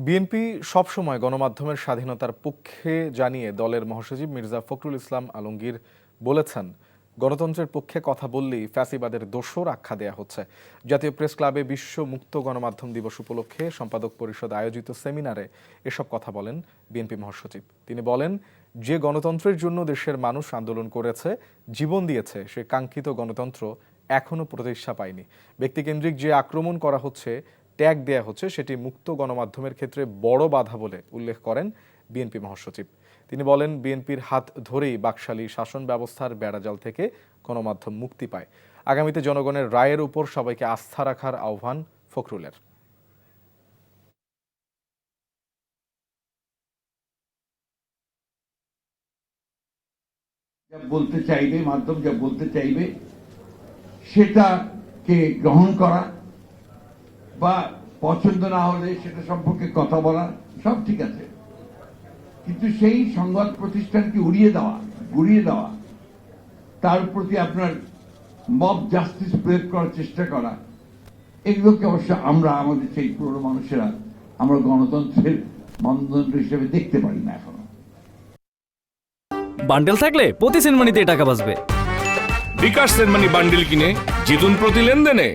BNP সবসময় গণমাধ্যমের স্বাধীনতার পক্ষে জানিয়ে দলের মহাসচিব মির্জা ফখরুল ইসলাম আলমগীর বলেছেন, গণতন্ত্রের পক্ষে কথা বললেই ফ্যাসিবাদের দোসর আখ্যা দেয়া হচ্ছে। জাতীয় প্রেস ক্লাবে বিশ্ব মুক্ত গণমাধ্যম দিবস উপলক্ষে সম্পাদক পরিষদ আয়োজিত সেমিনারে এসব কথা বলেন বিএনপি মহাসচিব। তিনি বলেন, যে গণতন্ত্রের জন্য দেশের মানুষ আন্দোলন করেছে, জীবন দিয়েছে, সে কাঙ্ক্ষিত গণতন্ত্র এখনো প্রতিষ্ঠা পায়নি। ব্যক্তিকেন্দ্রিক যে আক্রমণ করা হচ্ছে, ট্যাগ দেয়া হচ্ছে, সেটি মুক্ত গণমাধ্যমের ক্ষেত্রে বড় বাধা বলে উল্লেখ করেন বিএনপি মহাসচিব। তিনি বলেন, বিএনপির হাত ধরেই বাকশালী শাসন ব্যবস্থার বেড়াজাল থেকে গণমাধ্যম মুক্তি পায়। আগামীতে জনগণের রায়ের উপর সবাইকে আস্থা রাখার আহ্বান ফখরুলের। যা বলতে চাইবে, মাধ্যম যা বলতে চাইবে সেটাকে গ্রহণ করা বা পছন্দ না হলে সেটা সম্পর্কে কথা বলা সব ঠিক আছে, কিন্তু সেই সংবাদ প্রতিষ্ঠানকে উড়িয়ে দেওয়া, তার প্রতি আপনার মব জাস্টিস প্রয়োগ করার চেষ্টা করা, এগুলোকে অবশ্য আমরা আমাদের সেই পুরনো মানুষেরা আমরা গণতন্ত্রের মানদণ্ড হিসেবে দেখতে পারি না এখনো। বান্ডেল থাকলে প্রতি সেনমানিতে টাকা বাঁচবে। বিকাশ সেনমানি বান্ডেল কিনে জিতুন প্রতি লেনদেনে।